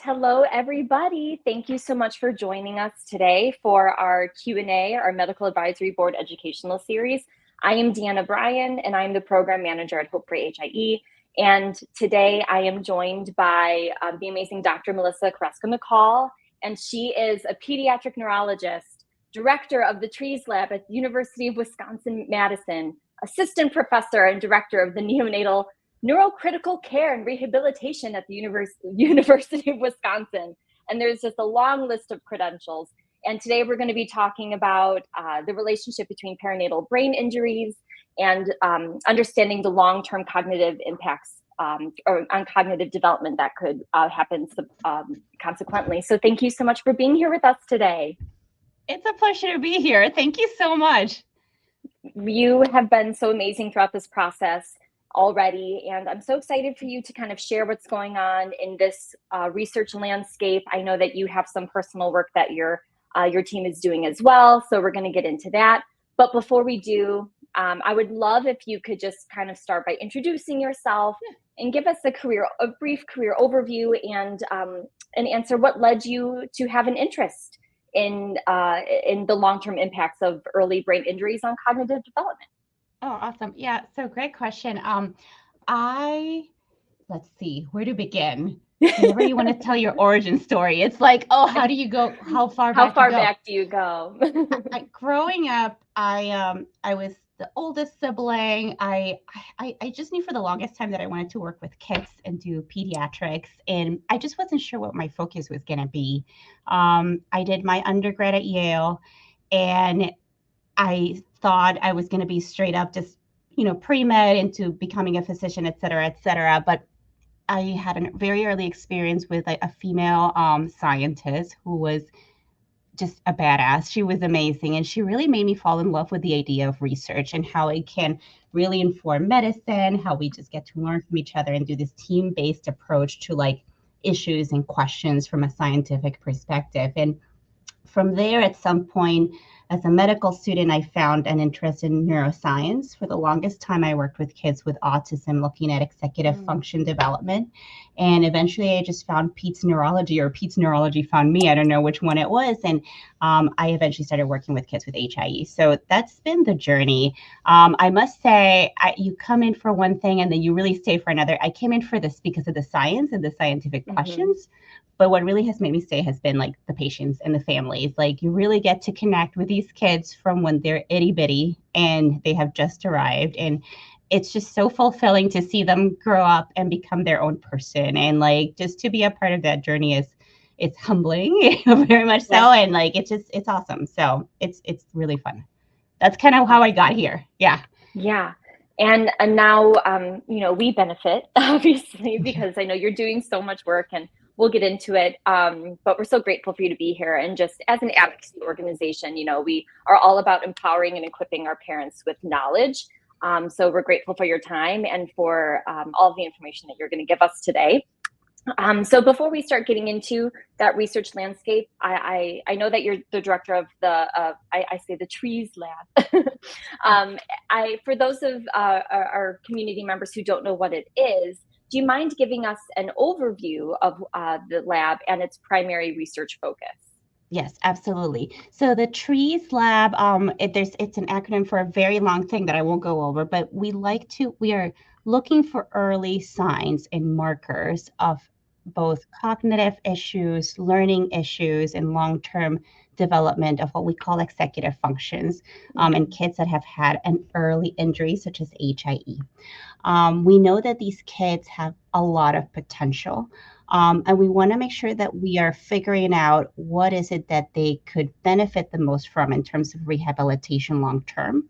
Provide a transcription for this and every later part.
Hello, everybody. Thank you so much for joining us today for our Q&A, our Medical Advisory Board Educational Series. I am Deanna Bryan, and I'm the Program Manager at Hope for HIE. And today I am joined by the amazing Dr. Melisa Carrasco McCaul, and she is a Pediatric Neurologist, Director of the Trees Lab at the University of Wisconsin-Madison, Assistant Professor and Director of the Neonatal Neurocritical Care and Rehabilitation at the University of Wisconsin. And there's just a long list of credentials. And today we're going to be talking about the relationship between perinatal brain injuries and understanding the long-term cognitive impacts or on cognitive development that could happen consequently. So thank you so much for being here with us today. It's a pleasure to be here. Thank you so much. You have been so amazing throughout this process already, and I'm so excited for you to kind of share what's going on in this research landscape. I know that you have some personal work that your team is doing as well, so we're going to get into that. But before we do, I would love if you could just kind of start by introducing yourself and give us a brief career overview, and answer what led you to have an interest in the long-term impacts of early brain injuries on cognitive development. Oh, awesome. Yeah. So great question. Let's see, where to begin? Whenever you want to tell your origin story, it's like, oh, how do you go? How far back do you go? Growing up, I was the oldest sibling. I just knew for the longest time that I wanted to work with kids and do pediatrics, and I just wasn't sure what my focus was going to be. I did my undergrad at Yale, and I thought I was going to be straight up just, pre-med into becoming a physician, et cetera. But I had a very early experience with a female scientist who was just a badass. She was amazing. And she really made me fall in love with the idea of research and how it can really inform medicine, how we just get to learn from each other and do this team-based approach to issues and questions from a scientific perspective. And from there, at some point, as a medical student, I found an interest in neuroscience. For the longest time, I worked with kids with autism, looking at executive function development. And eventually, I just found Pete's Neurology, or Pete's Neurology found me. I don't know which one it was. And I eventually started working with kids with HIE. So that's been the journey. I must say, you come in for one thing and then you really stay for another. I came in for this because of the science and the scientific questions. But what really has made me stay has been the patients and the families. You really get to connect with these kids from when they're itty bitty and they have just arrived. And it's just so fulfilling to see them grow up and become their own person. And just to be a part of that journey it's humbling, very much so. And it's awesome. So it's really fun. That's kind of how I got here. Yeah. Yeah. And now, we benefit, obviously, because I know you're doing so much work, and we'll get into it. But we're so grateful for you to be here. And just as an advocacy organization, we are all about empowering and equipping our parents with knowledge. So we're grateful for your time and for all of the information that you're going to give us today. So before we start getting into that research landscape, I know that you're the director of the Trees Lab. For those of our community members who don't know what it is, do you mind giving us an overview of the lab and its primary research focus? Yes, absolutely. So the Trees Lab, it's an acronym for a very long thing that I won't go over, but we are looking for early signs and markers of both cognitive issues, learning issues, and long-term development of what we call executive functions in kids that have had an early injury such as HIE. We know that these kids have a lot of potential, and we want to make sure that we are figuring out what is it that they could benefit the most from in terms of rehabilitation long-term.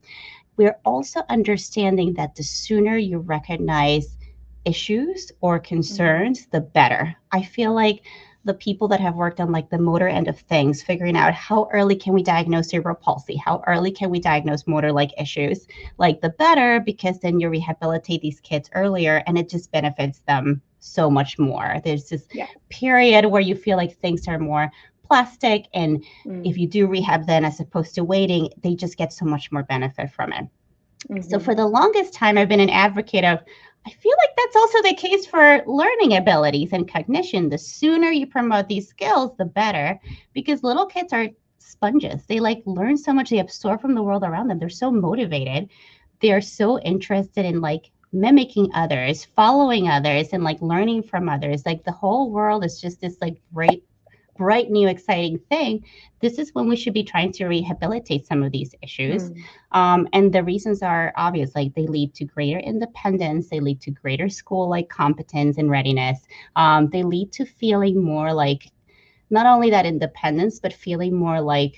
We're also understanding that the sooner you recognize issues or concerns, the better. I feel like the people that have worked on the motor end of things, figuring out how early can we diagnose cerebral palsy, how early can we diagnose motor issues, the better, because then you rehabilitate these kids earlier and it just benefits them so much more. There's this period where you feel like things are more plastic, and if you do rehab then as opposed to waiting, they just get so much more benefit from it. So for the longest time, I've been an advocate of I feel like that's also the case for learning abilities and cognition. The sooner you promote these skills, the better, because little kids are sponges. They like learn so much, they absorb from the world around them. They're so motivated. They're so interested in like mimicking others, following others, and like learning from others. Like the whole world is just this like bright, new, exciting thing. This is when we should be trying to rehabilitate some of these issues. And the reasons are obvious, like they lead to greater independence, they lead to greater school like competence and readiness. They lead to feeling more like not only that independence, but feeling more like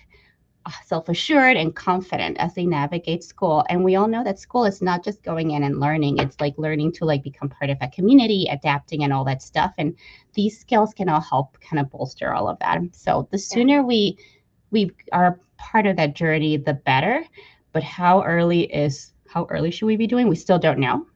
self-assured and confident as they navigate school. And we all know that school is not just going in and learning, it's like learning to like become part of a community, adapting and all that stuff. And these skills can all help kind of bolster all of that. So the sooner we are part of that journey, the better. But how early should we be doing? We still don't know.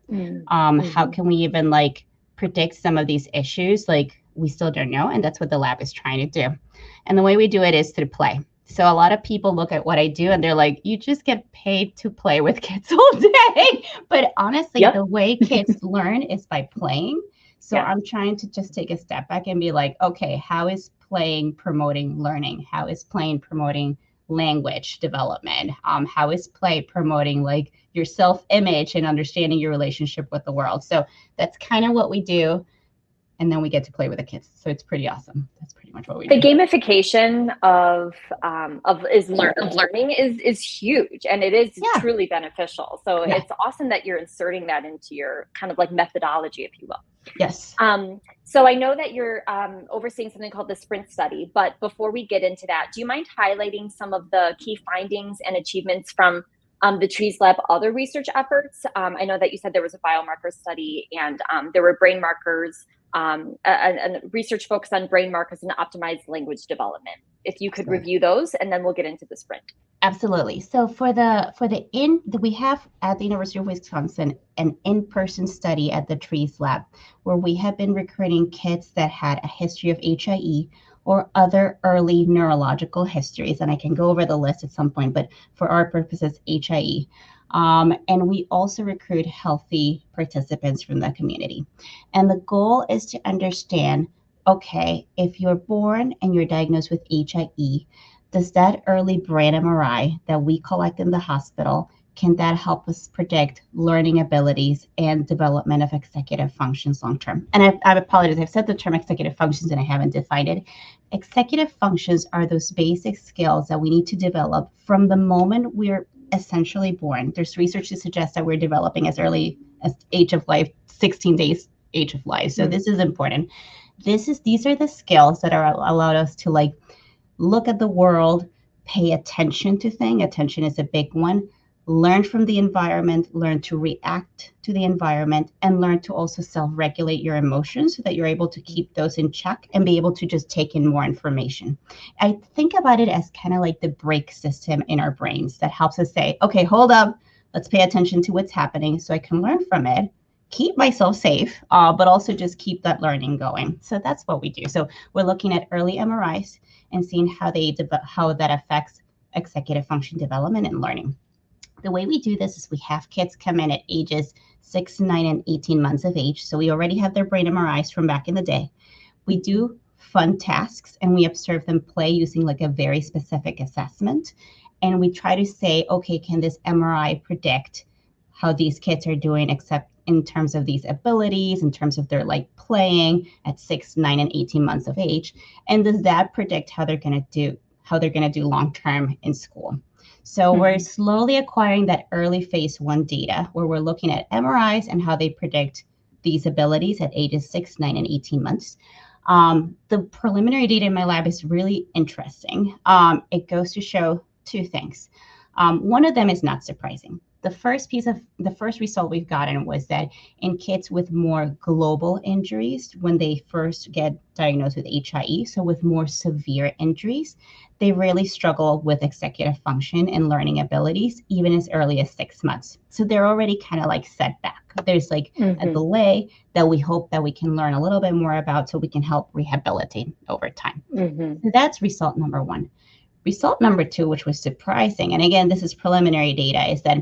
How can we even like predict some of these issues? Like we still don't know. And that's what the lab is trying to do. And the way we do it is through play. So a lot of people look at what I do and they're like, you just get paid to play with kids all day. But honestly, the way kids learn is by playing. So I'm trying to just take a step back and be like, okay, how is playing promoting learning? How is playing promoting language development? How is play promoting like your self-image and understanding your relationship with the world? So that's kind of what we do. And then we get to play with the kids. So it's pretty awesome. That's pretty much what we do. The gamification of learning is huge, and it is truly beneficial. So it's awesome that you're inserting that into your kind of like methodology, if you will. Yes. So I know that you're overseeing something called the Sprint study, but before we get into that, do you mind highlighting some of the key findings and achievements from the Trees Lab other research efforts? I know that you said there was a biomarker study and there were brain markers, and research focused on brain markers and optimized language development. If you could review those, and then we'll get into the Sprint. Absolutely. So we have at the University of Wisconsin an in-person study at the Trees Lab where we have been recruiting kids that had a history of HIE or other early neurological histories. And I can go over the list at some point, but for our purposes, HIE. And we also recruit healthy participants from the community. And the goal is to understand, okay, if you're born and you're diagnosed with HIE, does that early brain MRI that we collect in the hospital, can that help us predict learning abilities and development of executive functions long term? And I apologize, I've said the term executive functions and I haven't defined it. Executive functions are those basic skills that we need to develop from the moment we're essentially born. There's research to suggest that we're developing as early as age of life, 16 days age of life. So this is important. These are the skills that are allowed us to like look at the world, pay attention to things. Attention is a big one. Learn from the environment, learn to react to the environment, and learn to also self-regulate your emotions so that you're able to keep those in check and be able to just take in more information. I think about it as kind of like the brake system in our brains that helps us say, okay, hold up, let's pay attention to what's happening so I can learn from it, keep myself safe, but also just keep that learning going. So that's what we do. So we're looking at early MRIs and seeing how that affects executive function development and learning. The way we do this is we have kids come in at ages 6, 9, and 18 months of age. So we already have their brain MRIs from back in the day. We do fun tasks and we observe them play using like a very specific assessment. And we try to say, okay, can this MRI predict how these kids are doing, except in terms of these abilities, in terms of their like playing at 6, 9, and 18 months of age? And does that predict how they're going to do long-term in school? So we're slowly acquiring that early phase 1 data where we're looking at MRIs and how they predict these abilities at ages 6, 9, and 18 months. The preliminary data in my lab is really interesting. It goes to show two things. One of them is not surprising. The first result we've gotten was that in kids with more global injuries, when they first get diagnosed with HIE, so with more severe injuries, they really struggle with executive function and learning abilities, even as early as 6 months. So they're already kind of like set back. There's like a delay that we hope that we can learn a little bit more about so we can help rehabilitate over time. So that's result number 1. Result number 2, which was surprising, and again, this is preliminary data, is that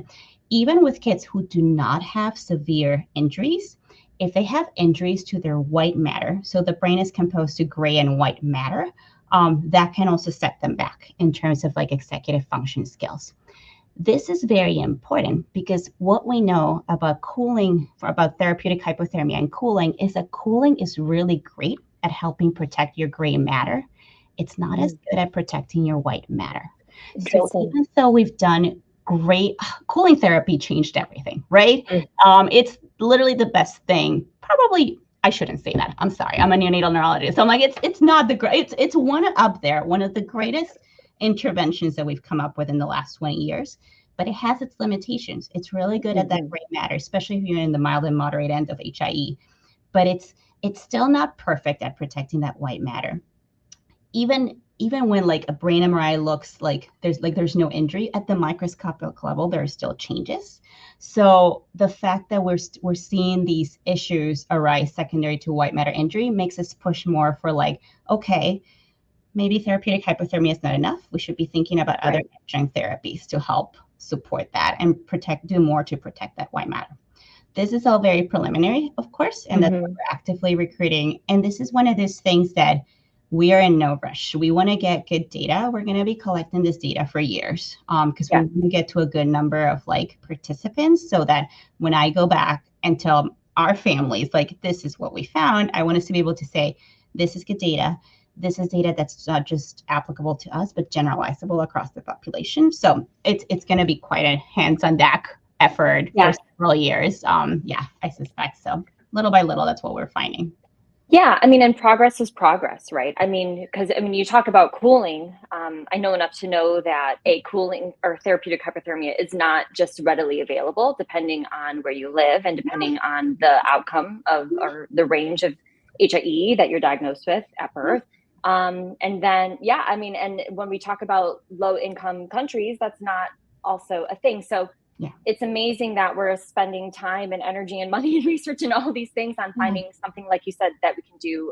even with kids who do not have severe injuries, if they have injuries to their white matter, so the brain is composed to gray and white matter, that can also set them back in terms of like executive function skills. This is very important because what we know about cooling, about therapeutic hypothermia and cooling, is that cooling is really great at helping protect your gray matter. It's not as good at protecting your white matter. So even though we've done great cooling therapy, changed everything, right? It's literally the best thing. Probably, I shouldn't say that. I'm sorry. I'm a neonatal neurologist. So I'm like, it's not the great. It's one up there, one of the greatest interventions that we've come up with in the last 20 years. But it has its limitations. It's really good at that gray matter, especially if you're in the mild and moderate end of HIE. But it's still not perfect at protecting that white matter. Even when like a brain MRI looks like there's no injury, at the microscopic level, there are still changes. So the fact that we're seeing these issues arise secondary to white matter injury makes us push more for like, okay, maybe therapeutic hypothermia is not enough. We should be thinking about other adjunct therapies to help support that and do more to protect that white matter. This is all very preliminary, of course, and that's what we're actively recruiting. And this is one of those things that we are in no rush. We want to get good data. We're going to be collecting this data for years because we want to get to a good number of like participants so that when I go back and tell our families, like, this is what we found, I want us to be able to say, this is good data. This is data that's not just applicable to us, but generalizable across the population. So it's going to be quite a hands-on deck effort for several years. I suspect so. Little by little, that's what we're finding. Yeah, I mean, and progress is progress, right? I mean, because you talk about cooling. I know enough to know that a cooling or therapeutic hypothermia is not just readily available, depending on where you live and depending on the outcome of or the range of HIE that you're diagnosed with at birth. And then, I mean, and when we talk about low-income countries, that's not also a thing. So it's amazing that we're spending time and energy and money and research and all these things on finding something, like you said, that we can do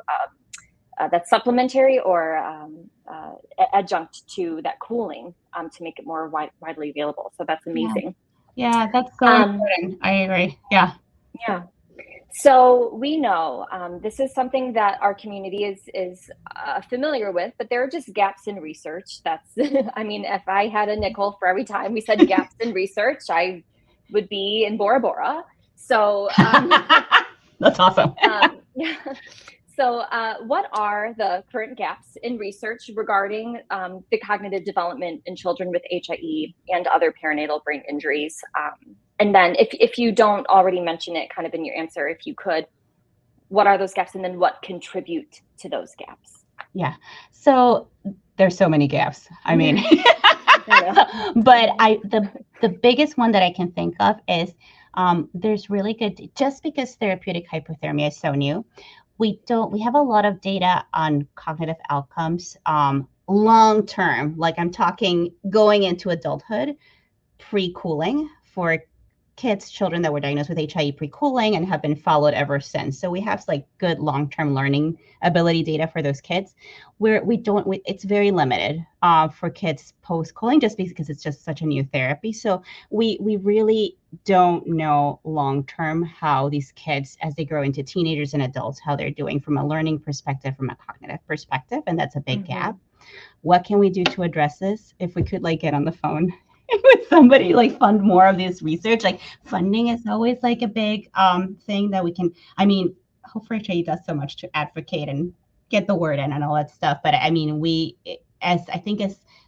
that's supplementary or adjunct to that cooling to make it more widely available. So that's amazing. Yeah, that's so important. I agree. Yeah. So we know this is something that our community is familiar with, but there are just gaps in research. That's, I mean, if I had a nickel for every time we said gaps in research, I would be in Bora Bora. So that's awesome. So what are the current gaps in research regarding the cognitive development in children with HIE and other perinatal brain injuries? And then if you don't already mention it kind of in your answer, if you could, what are those gaps and then what contribute to those gaps? Yeah, so there's so many gaps. I mean, but the biggest one that I can think of is there's really good, just because therapeutic hypothermia is so new, we have a lot of data on cognitive outcomes long term, like I'm talking going into adulthood, pre-cooling for children that were diagnosed with HIE pre-cooling and have been followed ever since. So we have like good long-term learning ability data for those kids where it's very limited for kids post-cooling just because it's just such a new therapy. So we really don't know long-term how these kids, as they grow into teenagers and adults, how they're doing from a learning perspective, from a cognitive perspective. And that's a big gap. What can we do to address this? If we could like get on the phone with somebody, like fund more of this research. Like funding is always like a big thing that we can, I mean, Hopefully HIE does so much to advocate and get the word in and all that stuff. But I mean, as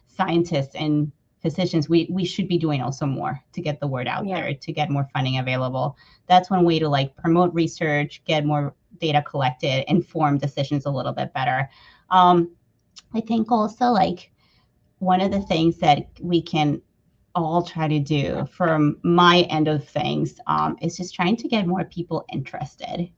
scientists and physicians, we should be doing also more to get the word out there, to get more funding available. That's one way to like promote research, get more data collected, inform decisions a little bit better. I think also like one of the things that we can all try to do from my end of things is just trying to get more people interested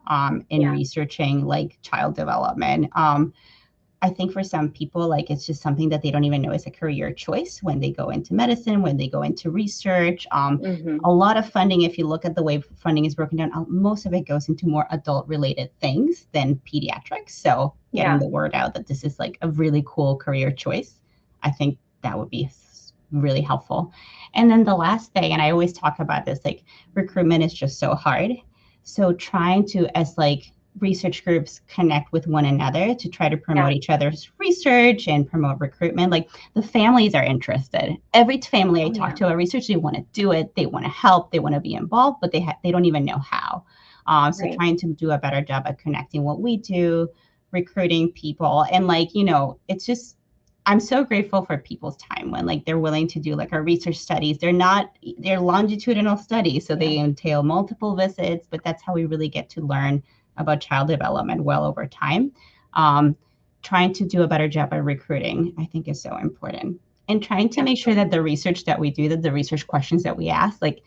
in researching like child development. I think for some people, like it's just something that they don't even know is a career choice when they go into medicine, when they go into research. A lot of funding, if you look at the way funding is broken down, most of it goes into more adult related things than pediatrics. So getting the word out that this is like a really cool career choice, I think that would be really helpful. And then the last thing, and I always talk about this, like recruitment is just so hard. So trying to, as like research groups connect with one another to try to promote each other's research and promote recruitment, like the families are interested. Every family I talk to about research, they want to do it, they want to help, they want to be involved, but they don't even know how. So trying to do a better job at connecting what we do, recruiting people, and like, you know, it's just, I'm so grateful for people's time when like they're willing to do like our research studies. They're longitudinal studies, so they entail multiple visits, but that's how we really get to learn about child development well over time. Trying to do a better job at recruiting, I think, is so important. And trying to make sure that the research that we do, that the research questions that we ask, like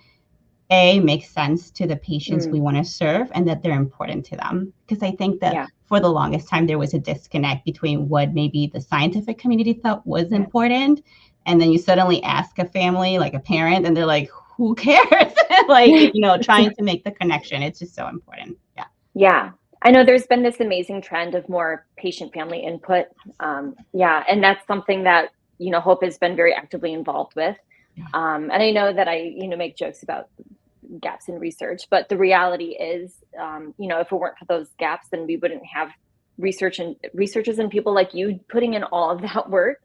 makes sense to the patients we want to serve and that they're important to them. Because I think that for the longest time, there was a disconnect between what maybe the scientific community thought was important. And then you suddenly ask a family, like a parent, and they're like, who cares? Like, you know, trying to make the connection. It's just so important. Yeah. Yeah. I know there's been this amazing trend of more patient family input. And that's something that, you know, Hope has been very actively involved with. And I know that I, you know, make jokes about gaps in research, but the reality is, you know, if it weren't for those gaps, then we wouldn't have researchers and people like you putting in all of that work,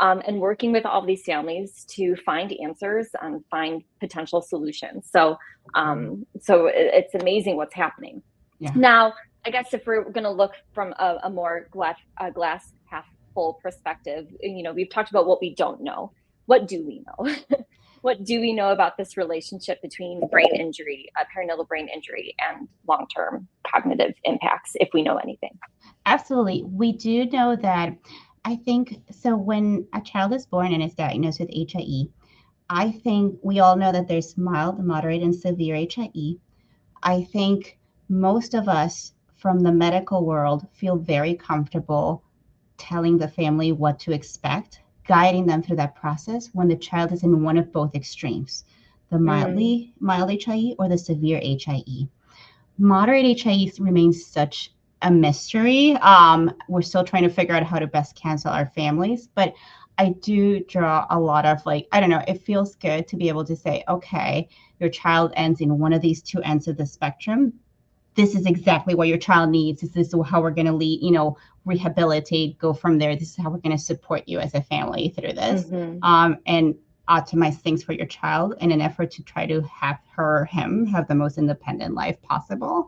and working with all these families to find answers and find potential solutions. So, so it's amazing what's happening. Now, I guess if we're going to look from a more glass half full perspective, you know, we've talked about what we don't know. What do we know? What do we know about this relationship between brain injury, perinatal brain injury, and long-term cognitive impacts, if we know anything? Absolutely. We do know that, I think, so when a child is born and is diagnosed with HIE, I think we all know that there's mild, moderate, and severe HIE. I think most of us from the medical world feel very comfortable telling the family what to expect, guiding them through that process when the child is in one of both extremes, the mild HIE or the severe HIE. Moderate HIE remains such a mystery. We're still trying to figure out how to best counsel our families, but I do draw a lot of like, I don't know, it feels good to be able to say, okay, your child ends in one of these two ends of the spectrum. This is exactly what your child needs. This is how we're going to lead, you know, rehabilitate, go from there. This is how we're going to support you as a family through this, and optimize things for your child in an effort to try to have him have the most independent life possible.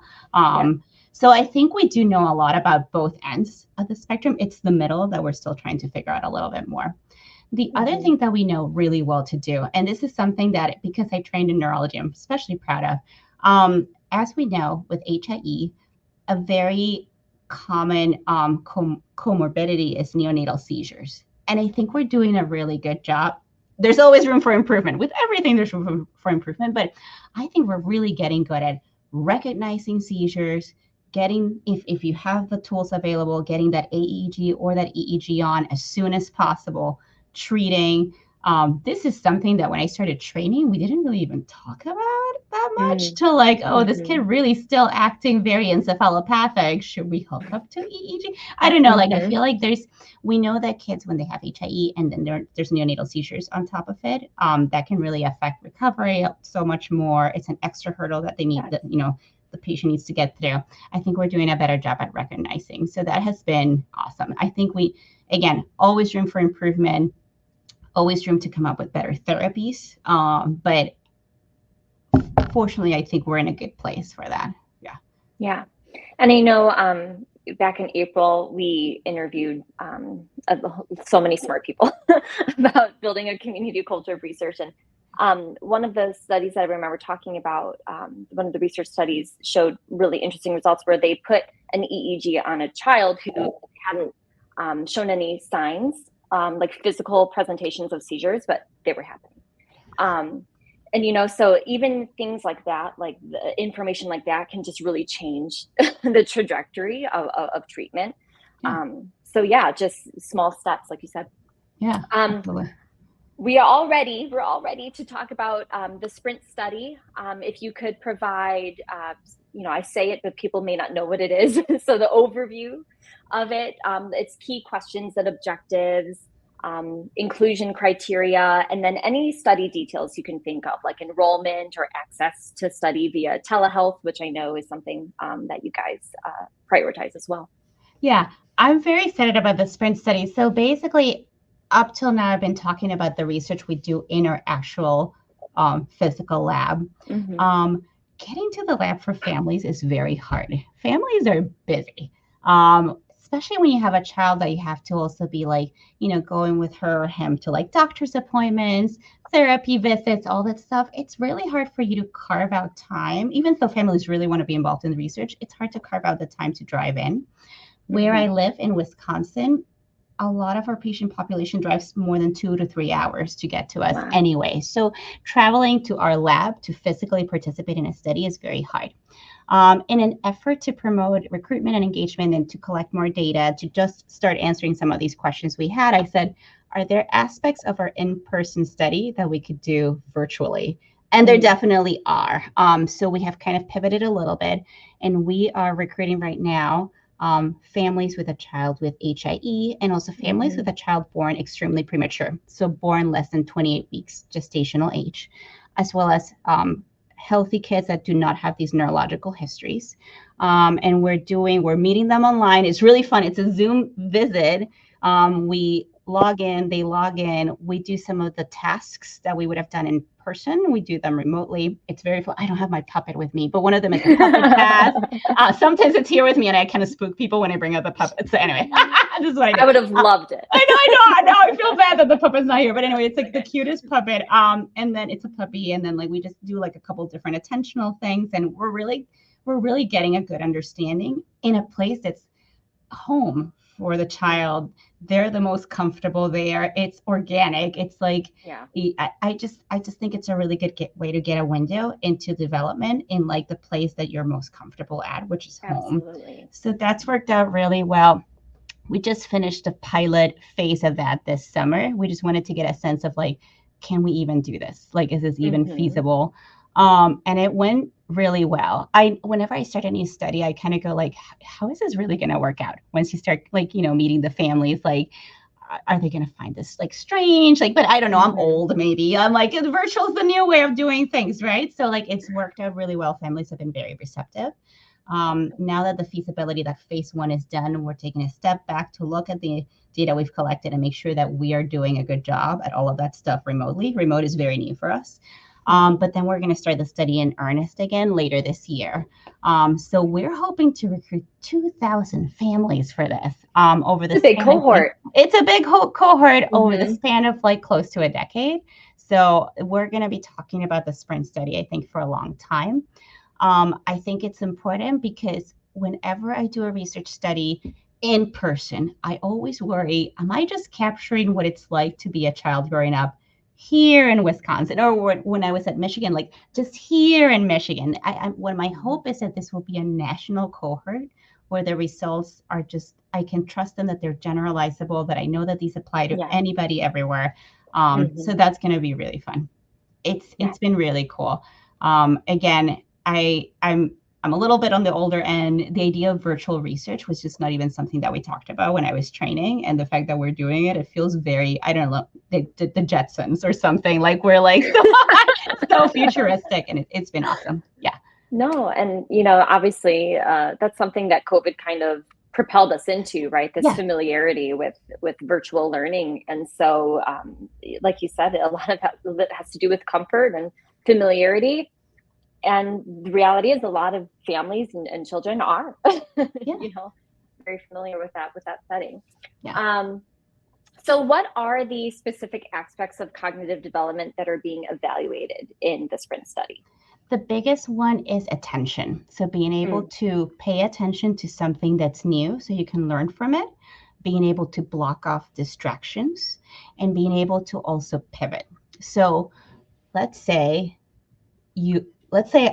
So I think we do know a lot about both ends of the spectrum. It's the middle that we're still trying to figure out a little bit more. The other thing that we know really well to do, and this is something that, because I trained in neurology, I'm especially proud of, as we know with HIE, a very common comorbidity is neonatal seizures. And I think we're doing a really good job. There's always room for improvement. With everything, there's room for improvement. But I think we're really getting good at recognizing seizures, getting, if you have the tools available, getting that AEG or that EEG on as soon as possible, treating. This is something that when I started training, we didn't really even talk about that much, to like, oh, this kid really still acting very encephalopathic. Should we hook up to EEG? I don't know. Like, I feel like we know that kids, when they have HIE and then there's neonatal seizures on top of it, that can really affect recovery so much more. It's an extra hurdle that they need, that, you know, the patient needs to get through. I think we're doing a better job at recognizing. So that has been awesome. I think again, always room for improvement, always room to come up with better therapies. But fortunately, I think we're in a good place for that. Yeah. And I know back in April, we interviewed so many smart people about building a community culture of research. And one of the studies that I remember talking about, one of the research studies showed really interesting results where they put an EEG on a child who hadn't shown any signs, like physical presentations of seizures, but they were happening. And, you know, so even things like that, like the information like that can just really change the trajectory of treatment. So yeah, just small steps, like you said. Yeah. Absolutely. We're all ready to talk about the SPRINT study. If you could provide, you know, I say it, but people may not know what it is. So the overview of it, its key questions and objectives, inclusion criteria, and then any study details you can think of, like enrollment or access to study via telehealth, which I know is something that you guys prioritize as well. Yeah, I'm very excited about the sprint study. So basically, up till now, I've been talking about the research we do in our actual physical lab. Mm-hmm. Getting to the lab for families is very hard. Families are busy, especially when you have a child that you have to also be like, going with her or him to like doctor's appointments, therapy visits, all that stuff. It's really hard for you to carve out time. Even though families really want to be involved in the research, it's hard to carve out the time to drive in. Where I live in Wisconsin, a lot of our patient population drives more than 2 to 3 hours to get to us anyway. So traveling to our lab to physically participate in a study is very hard. In an effort to promote recruitment and engagement and to collect more data, to just start answering some of these questions we had, I said, are there aspects of our in-person study that we could do virtually? And there definitely are. So we have kind of pivoted a little bit, and we are recruiting right now families with a child with HIE and also families with a child born extremely premature, so born less than 28 weeks gestational age, as well as healthy kids that do not have these neurological histories. And we're meeting them online. It's really fun. It's a Zoom visit. We log in, they log in. We do some of the tasks that we would have done in person. We do them remotely. It's very fun. I don't have my puppet with me, but one of them is a puppet task. Sometimes it's here with me, and I kind of spook people when I bring out the puppet. So anyway, this is what I do. I would have loved it. I know. I feel bad that the puppet's not here, but anyway, it's like the cutest puppet. And then it's a puppy, and then like we just do like a couple different attentional things, and we're really getting a good understanding in a place that's home for the child. They're the most comfortable there. It's organic. It's like, I just think it's a really good way to get a window into development in like the place that you're most comfortable at, which is home. Absolutely. So that's worked out really well. We just finished the pilot phase of that this summer. We just wanted to get a sense of like, can we even do this? Like, is this even feasible? And it went really well. Whenever I start a new study, I kind of go like, how is this really going to work out? Once you start like, meeting the families, like, are they going to find this like strange? Like, but I don't know, I'm old maybe. I'm like, virtual is the new way of doing things, right? So like, it's worked out really well. Families have been very receptive. Now that the feasibility, that phase 1 is done, we're taking a step back to look at the data we've collected and make sure that we are doing a good job at all of that stuff remotely. Remote is very new for us. But then we're going to start the study in earnest again later this year. So we're hoping to recruit 2,000 families for this over the big cohort. It's a big cohort over the span of like close to a decade. So we're going to be talking about the sprint study, I think, for a long time. I think it's important because whenever I do a research study in person, I always worry, am I just capturing what it's like to be a child growing up here in Wisconsin, or when I was at Michigan, like just here in Michigan? What my hope is that this will be a national cohort where the results are just, I can trust them, that they're generalizable, that I know that these apply to anybody everywhere. So that's going to be really fun. It's been really cool. Again, I'm a little bit on the older end. The idea of virtual research was just not even something that we talked about when I was training. And the fact that we're doing it, it feels very, I don't know, the Jetsons or something. Like we're like so futuristic, and it's been awesome. Yeah. No, and obviously that's something that COVID kind of propelled us into, right? This familiarity with virtual learning. And so, like you said, a lot of that has to do with comfort and familiarity. And the reality is a lot of families and children are, very familiar with that setting. Yeah. So what are the specific aspects of cognitive development that are being evaluated in the sprint study? The biggest one is attention. So being able to pay attention to something that's new so you can learn from it, being able to block off distractions, and being able to also pivot. So let's say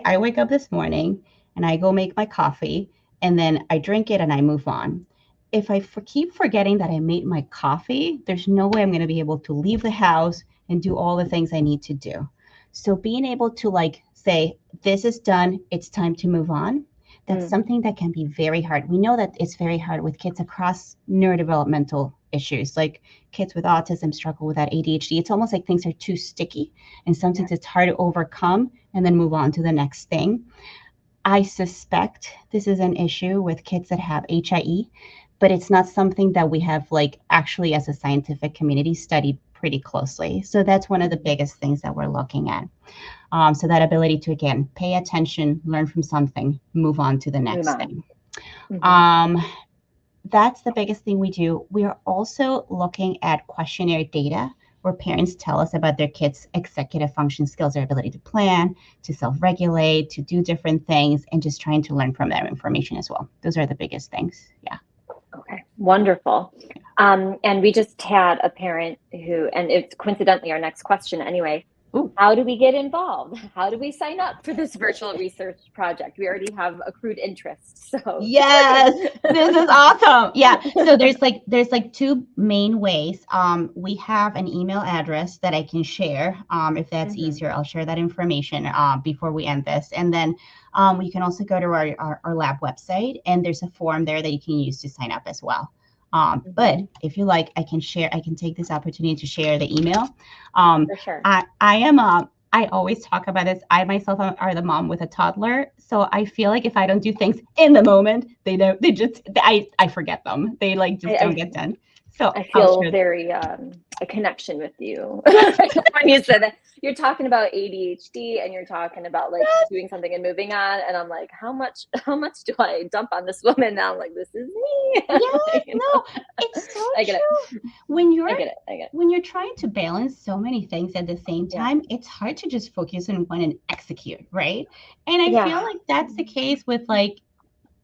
I wake up this morning and I go make my coffee, and then I drink it and I move on. If I keep forgetting that I made my coffee, there's no way I'm going to be able to leave the house and do all the things I need to do. So being able to like say, this is done, it's time to move on, that's something that can be very hard. We know that it's very hard with kids across neurodevelopmental issues, like kids with autism struggle with that ADHD. It's almost like things are too sticky, and sometimes it's hard to overcome and then move on to the next thing. I suspect this is an issue with kids that have HIE, but it's not something that we have like actually as a scientific community studied pretty closely. So that's one of the biggest things that we're looking at. So that ability to, again, pay attention, learn from something, move on to the next thing. That's the biggest thing we do. We are also looking at questionnaire data where parents tell us about their kids' executive function skills, their ability to plan, to self-regulate, to do different things, and just trying to learn from that information as well. Those are the biggest things. Yeah. Okay, wonderful. And we just had a parent who, and it's coincidentally our next question anyway, how do we get involved? How do we sign up for this virtual research project? We already have accrued interest. So yes, this is awesome. Yeah. So there's like two main ways. We have an email address that I can share. If that's easier, I'll share that information before we end this. And then you can also go to our lab website, and there's a form there that you can use to sign up as well. But if you like, I can take this opportunity to share the email. For sure. I always talk about this. I myself are the mom with a toddler. So I feel like if I don't do things in the moment, I forget them. They don't get done. So I feel very a connection with you when you said that. You're talking about ADHD and you're talking about like doing something and moving on, and I'm like, how much do I dump on this woman now? I'm like, this is me. Yes, no, it's so I get true. it. When you're I get it. When you're trying to balance so many things at the same time, it's hard to just focus on one and execute, right? And I feel like that's the case with like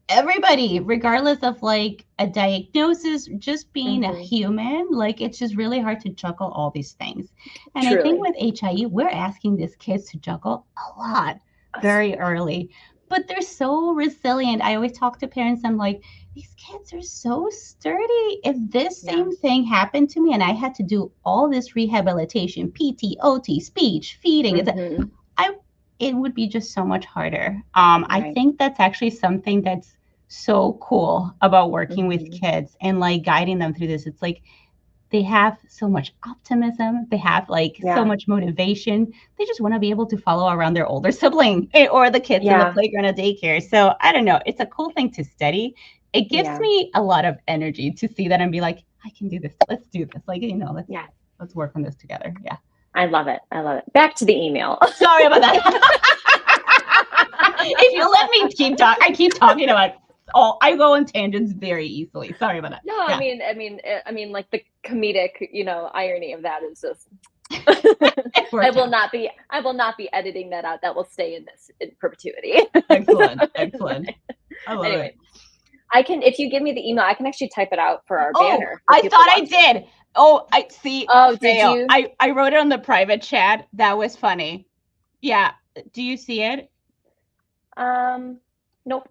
everybody, regardless of like a diagnosis, just being a human. Like it's just really hard to juggle all these things. And I think with HIE, we're asking these kids to juggle a lot very early, but they're so resilient. I always talk to parents, I'm like, these kids are so sturdy. If this same thing happened to me and I had to do all this rehabilitation, PT, OT, speech, feeding, it would be just so much harder. I think that's actually something that's so cool about working with kids and like guiding them through this. It's like they have so much optimism. They have like so much motivation. They just want to be able to follow around their older sibling or the kids in the playground at daycare. So I don't know. It's a cool thing to study. It gives me a lot of energy to see that and be like, I can do this. Let's do this. Like, let's work on this together. Yeah. I love it. Back to the email. Sorry about that. If you let me keep talking, I keep talking about I go on tangents very easily. Sorry about that. No, I mean, like the comedic, irony of that is just. I will not be editing that out. That will stay in perpetuity. Excellent. I love it. I can, if you give me the email, I can actually type it out for our banner. I thought I did. I see. Oh, did you? I wrote it on the private chat. That was funny. Yeah. Do you see it? Nope.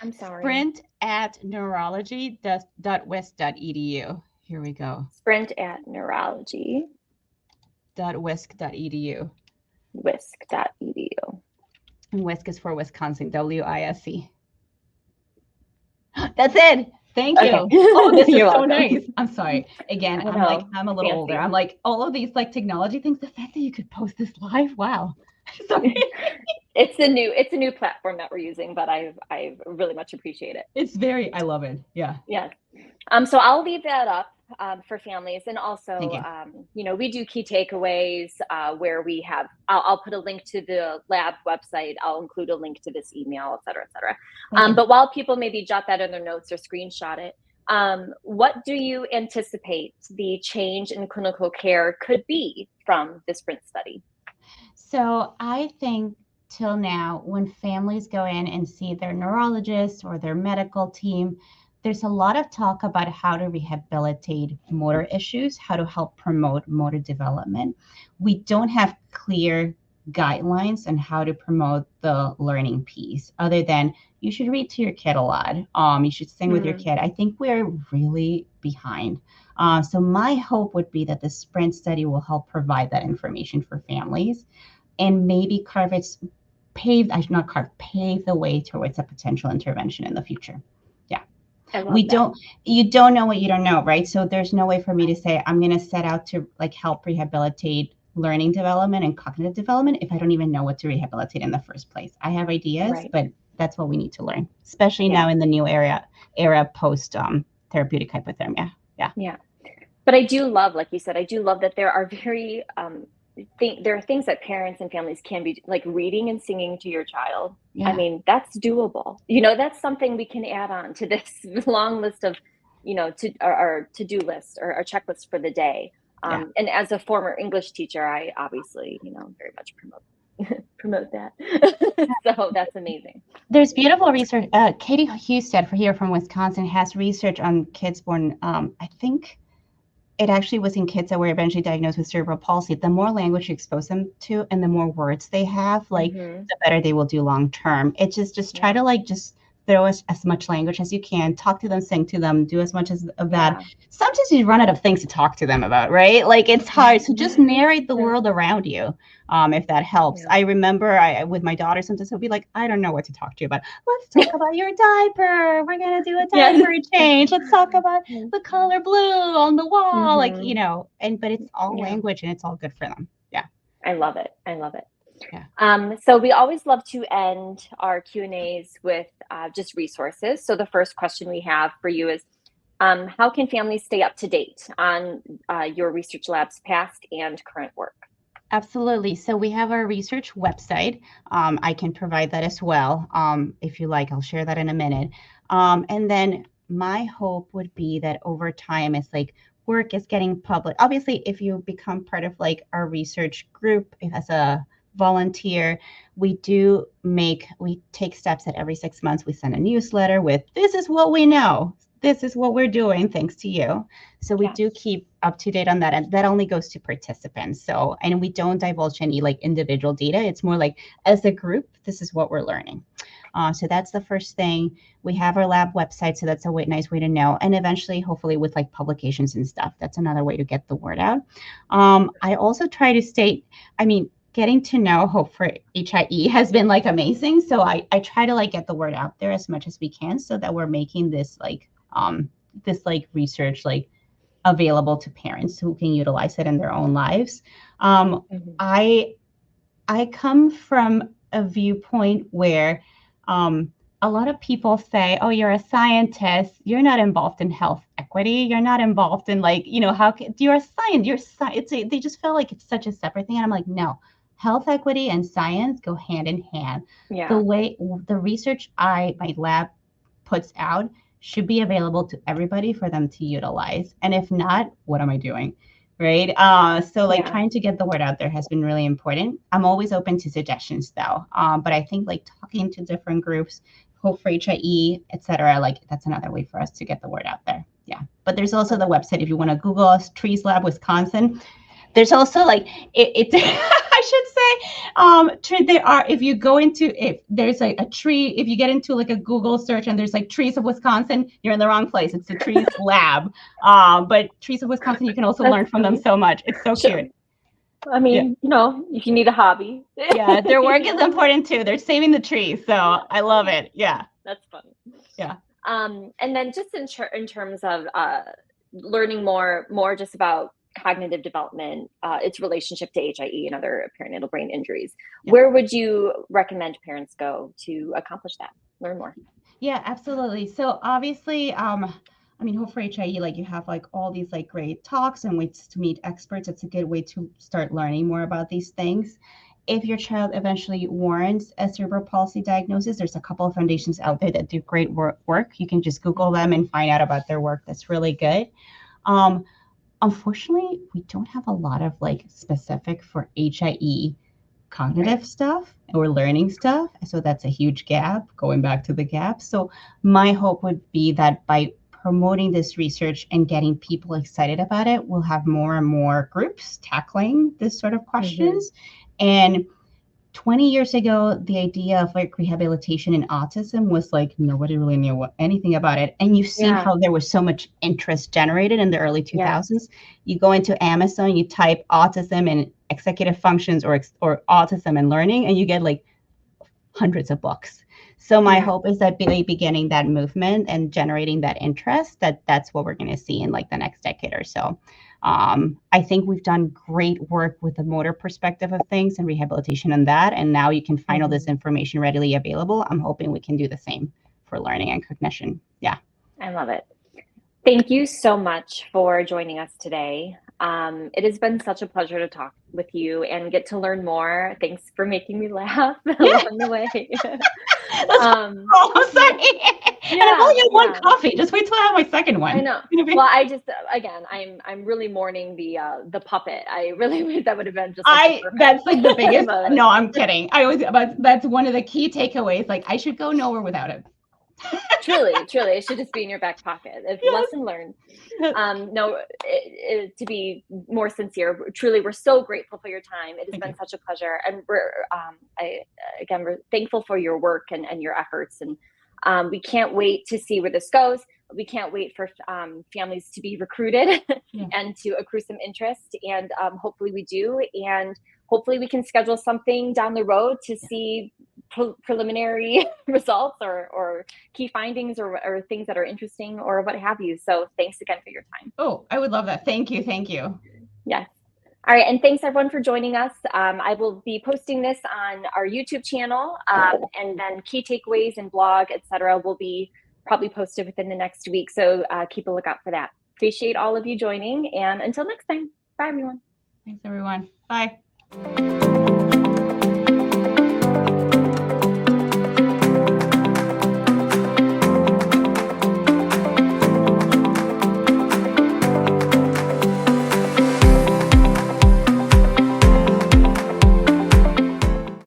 I'm sorry. sprint@neurology.wisc.edu. Here we go. sprint@neurology.wisc.edu. Wisc.edu. And WISC is for Wisconsin, WISC. That's it. Thank you. Okay. Oh, this is so nice. I'm sorry. Again, I'm a little older. I'm like, all of these like technology things, the fact that you could post this live, wow. Sorry. It's a new platform that we're using, but I really much appreciate it. I love it. Yeah. Yeah. So I'll leave that up for families, and also we do key takeaways where we have. I'll put a link to the lab website. I'll include a link to this email, et cetera, et cetera. But while people maybe jot that in their notes or screenshot it, what do you anticipate the change in clinical care could be from the SPRINT study? So I think till now, when families go in and see their neurologist or their medical team, there's a lot of talk about how to rehabilitate motor issues, how to help promote motor development. We don't have clear guidelines on how to promote the learning piece, other than you should read to your kid a lot. You should sing with your kid. I think we're really behind. So my hope would be that the SPRINT study will help provide that information for families and maybe carve its pave the way towards a potential intervention in the future. Yeah. I love that. You don't know what you don't know, right? So there's no way for me to say I'm going to set out to like help rehabilitate learning development and cognitive development if I don't even know what to rehabilitate in the first place. I have ideas, Right. but that's what we need to learn, especially Yeah. now in the new era post therapeutic hypothermia. Yeah. Yeah. But I do love, like you said, I do love that there are very there are things that parents and families can be like reading and singing to your child. I Yeah. mean, that's doable. You know, that's something we can add on to this long list of, you know, to our to-do list or our checklist for the day. Yeah. And as a former English teacher, I obviously, you know, very much promote that. So that's amazing. There's beautiful research. Katie Husted here from Wisconsin has research on kids born, I think it actually was in kids that were eventually diagnosed with cerebral palsy. The more language you expose them to and the more words they have, like the better they will do long term. It's just try to like just throw as much language as you can, talk to them, sing to them, do as much of that. Yeah. Sometimes you run out of things to talk to them about, right? Like it's hard. So just narrate the world around you, if that helps. Yeah. I remember with my daughter, sometimes I'll be like, I don't know what to talk to you about. Let's talk about your diaper. We're going to do a diaper change. Let's talk about the color blue on the wall. Like, you know, but it's all language and it's all good for them. Yeah. I love it. I love it. Yeah. So we always love to end our Q&As with just resources. So the first question we have for you is, how can families stay up to date on your research lab's past and current work? Absolutely. So we have our research website. I can provide that as well. If you like, I'll share that in a minute. And then my hope would be that over time, it's like work is getting public. Obviously, if you become part of like our research group as a volunteer, we take steps that every 6 months we send a newsletter with, this is what we know. This is what we're doing thanks to you. So we do keep up to date on that. And that only goes to participants. So, and we don't divulge any like individual data. It's more like as a group, this is what we're learning. So that's the first thing. We have our lab website. So that's a nice way to know. And eventually, hopefully with like publications and stuff, that's another way to get the word out. I also try to state, getting to know Hope for HIE has been like amazing. So I try to like get the word out there as much as we can so that we're making this research like available to parents who can utilize it in their own lives. I come from a viewpoint where a lot of people say, oh, you're a scientist, you're not involved in health equity, you're not involved in like, how can you're a science, they just feel like it's such a separate thing. And I'm like, no, health equity and science go hand in hand. The way the research my lab puts out should be available to everybody for them to utilize. And if not, what am I doing? Right. So trying to get the word out there has been really important. I'm always open to suggestions though. But I think like talking to different groups, Hope for HIE, et cetera, like that's another way for us to get the word out there. Yeah. But there's also the website. If you want to Google us, Trees Lab Wisconsin, there's also like it I should say, there are, if you go into, if there's like a tree, if you get into like a Google search and there's like Trees of Wisconsin, you're in the wrong place. It's the Trees Lab. But Trees of Wisconsin, you can also learn from them so much. It's so cute. I mean, if you need a hobby. Yeah, their work is important too. They're saving the trees. So I love it. Yeah. That's funny. Yeah. And then just in terms of learning more just about cognitive development, its relationship to HIE and other perinatal brain injuries. Where would you recommend parents go to accomplish that, learn more? Yeah, absolutely. So obviously, Hope for HIE, like you have like all these like great talks and ways to meet experts. It's a good way to start learning more about these things. If your child eventually warrants a cerebral palsy diagnosis, there's a couple of foundations out there that do great work. You can just Google them and find out about their work. That's really good. Unfortunately, we don't have a lot of like specific for HIE cognitive stuff or learning stuff. So that's a huge gap, going back to the gap. So my hope would be that by promoting this research and getting people excited about it, we'll have more and more groups tackling this sort of questions. And 20 years ago, the idea of like rehabilitation in autism was like, nobody really knew anything about it. And you've seen how there was so much interest generated in the early 2000s. You go into Amazon, you type autism and executive functions or autism and learning, and you get like hundreds of books. So my hope is that by beginning that movement and generating that interest, that's what we're going to see in like the next decade or so. I think we've done great work with the motor perspective of things and rehabilitation on that. And now you can find all this information readily available. I'm hoping we can do the same for learning and cognition. Yeah. I love it. Thank you so much for joining us today. It has been such a pleasure to talk with you and get to learn more. Thanks for making me laugh along the way. I'm sorry. And I've only had one coffee. Just wait till I have my second one. I know. Well, I just again, I'm really mourning the puppet. I really wish that would have been just. Like that's like the biggest. No, I'm kidding. That's one of the key takeaways. Like I should go nowhere without it. Truly, it should just be in your back pocket. Lesson learned. To be more sincere, truly, we're so grateful for your time. It has been such a pleasure, and we're thankful for your work and your efforts, and we can't wait to see where this goes. We can't wait for families to be recruited and to accrue some interest, and hopefully we do, and hopefully we can schedule something down the road to see preliminary results or key findings or things that are interesting or what have you. So thanks again for your time. Oh, I would love that. Thank you. Yes. All right. And thanks everyone for joining us. I will be posting this on our YouTube channel, and then key takeaways and blog, etc. will be probably posted within the next week. So keep a lookout for that. Appreciate all of you joining, and until next time, bye everyone. Thanks everyone. Bye.